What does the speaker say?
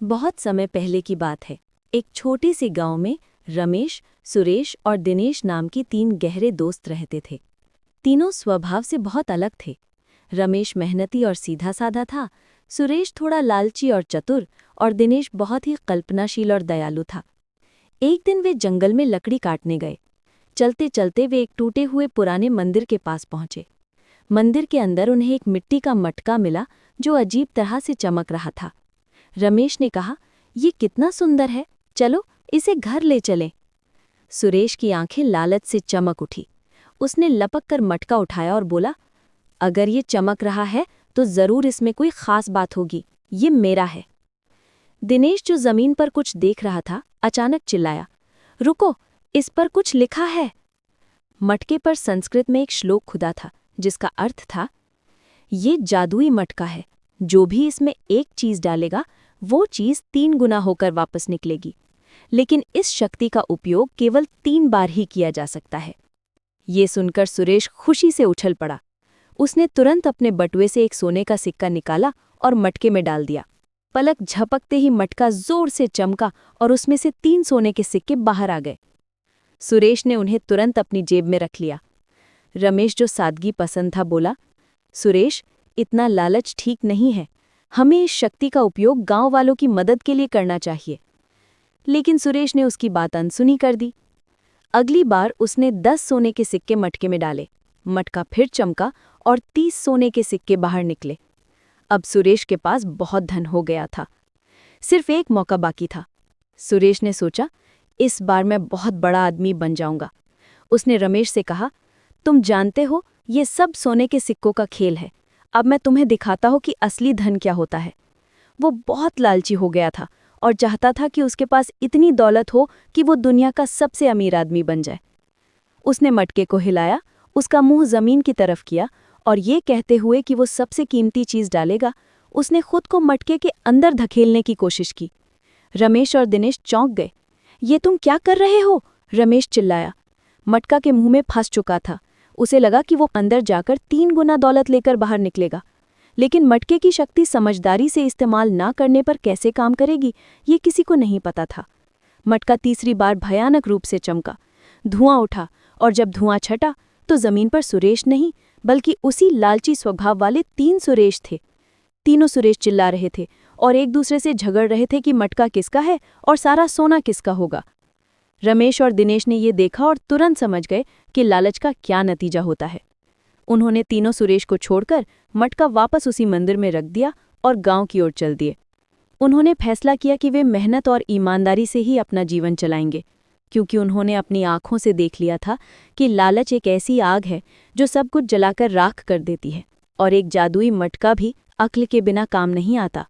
बहुत समय पहले की बात है। एक छोटे से गांव में रमेश, सुरेश और दिनेश नाम की तीन गहरे दोस्त रहते थे। तीनों स्वभाव से बहुत अलग थे। रमेश मेहनती और सीधा-साधा था, सुरेश थोड़ा लालची और चतुर, और दिनेश बहुत ही कल्पनाशील और दयालु था। एक दिन वे जंगल में लकड़ी काटने गए। चलते चलते वे एक टूटे हुए पुराने मंदिर के पास पहुंचे। मंदिर के अंदर उन्हें एक मिट्टी का मटका मिला जो अजीब तरह से चमक रहा था। रमेश ने कहा, ये कितना सुंदर है, चलो इसे घर ले चलें। सुरेश की आंखें लालच से चमक उठी। उसने लपक कर मटका उठाया और बोला, अगर ये चमक रहा है तो जरूर इसमें कोई खास बात होगी, ये मेरा है। दिनेश, जो जमीन पर कुछ देख रहा था, अचानक चिल्लाया, रुको, इस पर कुछ लिखा है। मटके पर संस्कृत में एक श्लोक खुदा था जिसका अर्थ था, ये जादुई मटका है, जो भी इसमें एक चीज डालेगा वो चीज 3 गुना होकर वापस निकलेगी, लेकिन इस शक्ति का उपयोग केवल 3 बार ही किया जा सकता है। ये सुनकर सुरेश खुशी से उछल पड़ा। उसने तुरंत अपने बटुए से एक सोने का सिक्का निकाला और मटके में डाल दिया। पलक झपकते ही मटका जोर से चमका और उसमें से 3 सोने के सिक्के बाहर आ गए। सुरेश ने उन्हें तुरंत अपनी जेब में रख लिया। रमेश, जो सादगी पसंद था, बोला, सुरेश, इतना लालच ठीक नहीं है, हमें इस शक्ति का उपयोग गांव वालों की मदद के लिए करना चाहिए। लेकिन सुरेश ने उसकी बात अनसुनी कर दी। अगली बार उसने 10 सोने के सिक्के मटके में डाले। मटका फिर चमका और 30 सोने के सिक्के बाहर निकले। अब सुरेश के पास बहुत धन हो गया था। सिर्फ एक मौका बाकी था। सुरेश ने सोचा, इस बार मैं बहुत बड़ा आदमी बन जाऊंगा। उसने रमेश से कहा, तुम जानते हो, ये सब सोने के सिक्कों का खेल है। अब मैं तुम्हें दिखाता हूं कि असली धन क्या होता है। वो बहुत लालची हो गया था और चाहता था कि उसके पास इतनी दौलत हो कि वो दुनिया का सबसे अमीर आदमी बन जाए। उसने मटके को हिलाया, उसका मुंह जमीन की तरफ किया और ये कहते हुए कि वो सबसे कीमती चीज डालेगा, उसने खुद को मटके के अंदर धकेलने की कोशिश की। रमेश और दिनेश चौंक गए। ये तुम क्या कर रहे हो? रमेश चिल्लाया। मटका के मुंह में फंस चुका था। उसे लगा कि वो अंदर जाकर 3 गुना दौलत लेकर बाहर निकलेगा, लेकिन मटके की शक्ति समझदारी से इस्तेमाल ना करने पर कैसे काम करेगी, ये किसी को नहीं पता था। मटका तीसरी बार भयानक रूप से चमका। धुआं उठा और जब धुआं छटा तो जमीन पर सुरेश नहीं, बल्कि उसी लालची स्वभाव वाले 3 सुरेश थे। तीनों सुरेश चिल्ला रहे थे और एक दूसरे से झगड़ रहे थे कि मटका किसका है और सारा सोना किसका होगा। रमेश और दिनेश ने ये देखा और तुरंत समझ गए कि लालच का क्या नतीजा होता है। उन्होंने तीनों सुरेश को छोड़कर मटका वापस उसी मंदिर में रख दिया और गांव की ओर चल दिए। उन्होंने फैसला किया कि वे मेहनत और ईमानदारी से ही अपना जीवन चलाएंगे, क्योंकि उन्होंने अपनी आंखों से देख लिया था कि लालच एक ऐसी आग है जो सब कुछ जलाकर राख कर देती है, और एक जादुई मटका भी अक्ल के बिना काम नहीं आता।